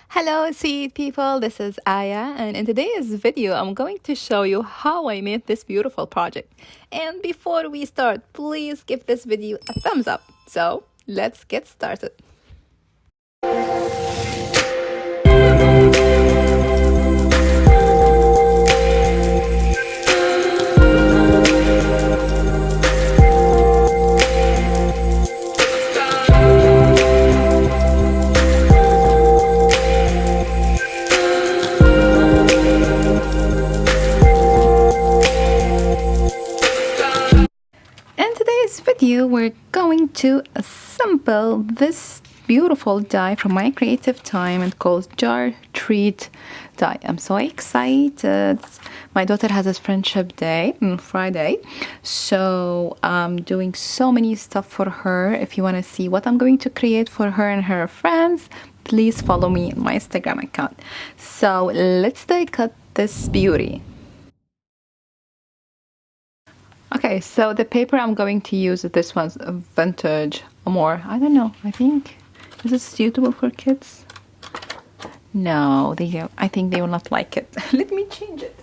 Hello, sweet people. This is Aya, and in today's video, I'm going to show you how I made this beautiful project. And before we start, please give this video a thumbs up. So, let's get started. In today's video, we're going to assemble this beautiful die from my creative time and called Jar Treat die. I'm so excited. My daughter has a friendship day on Friday, so I'm doing so many stuff for her. If you want to see what I'm going to create for her and her friends, please follow me on my Instagram account. So let's die cut this beauty. Okay, so the paper I'm going to use, this one's a vintage more. I don't know. I think, is it suitable for kids? No, I think they will not like it. Let me change it.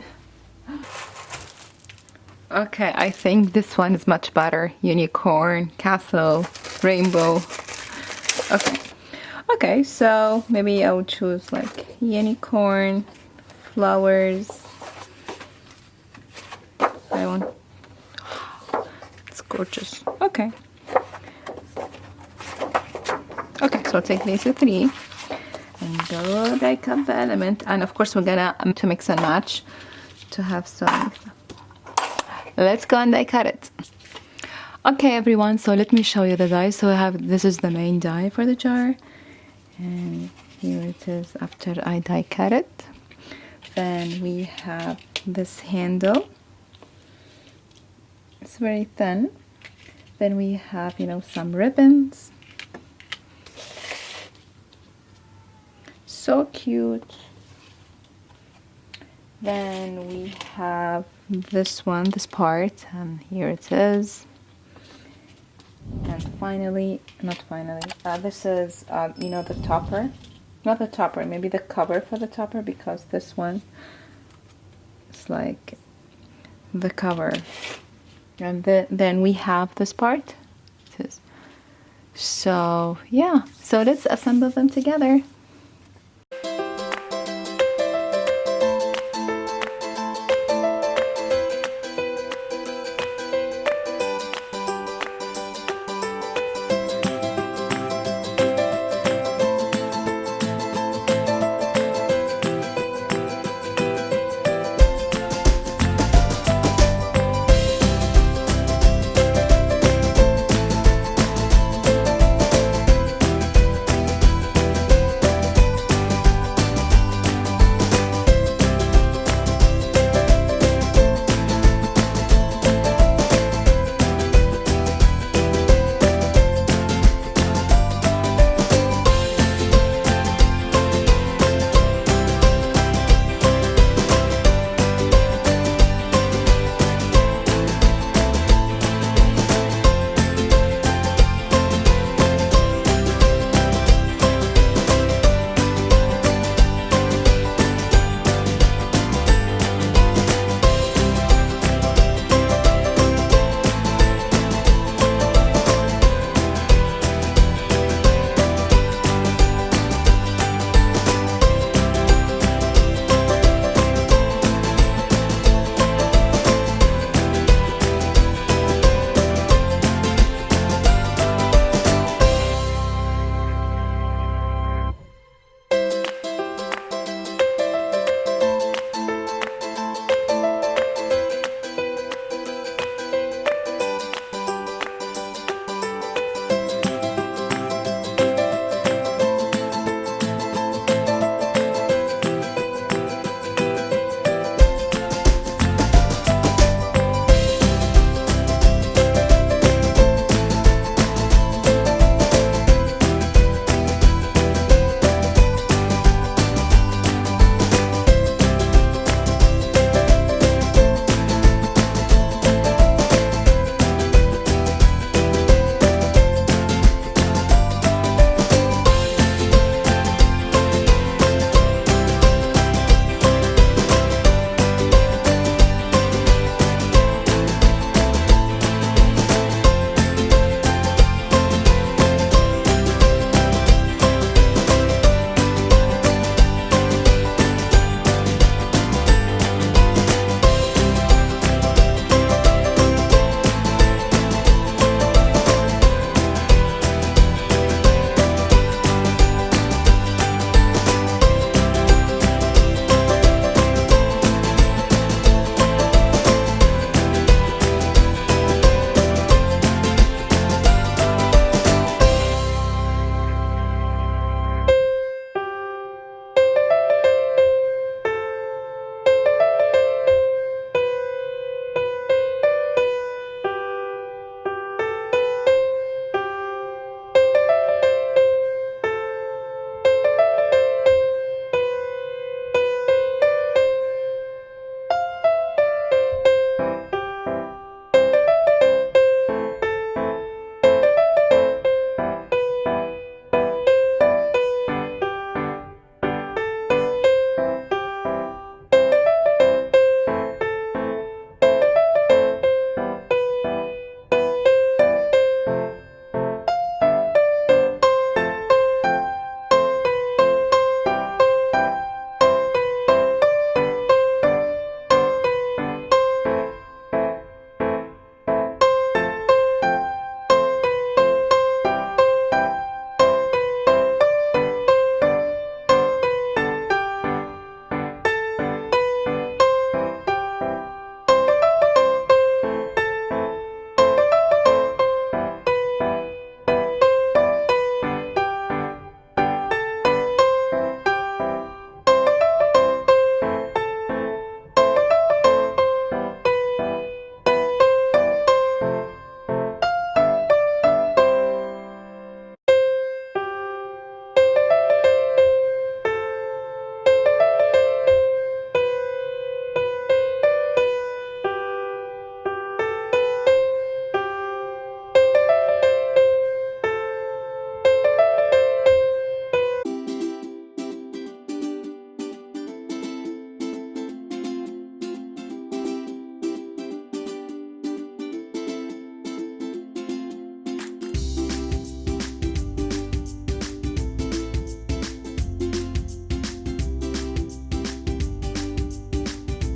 Okay, I think this one is much better. Unicorn, castle, rainbow. Okay, so maybe I'll choose like unicorn, flowers. I want. It's gorgeous. Okay, so take these three and go die cut the element, and of course we're gonna to mix and match to have some. Let's go and die cut it. Okay everyone, so let me show you the die. So I have, this is the main die for the jar, and here it is after I die cut it. Then we have this handle. It's very thin. Then we have, some ribbons. So cute. Then we have this one, this part, and here it is. And finally, this is, the topper. Not the topper, maybe the cover for the topper, because this one is like the cover. And then we have this part. So yeah, so let's assemble them together.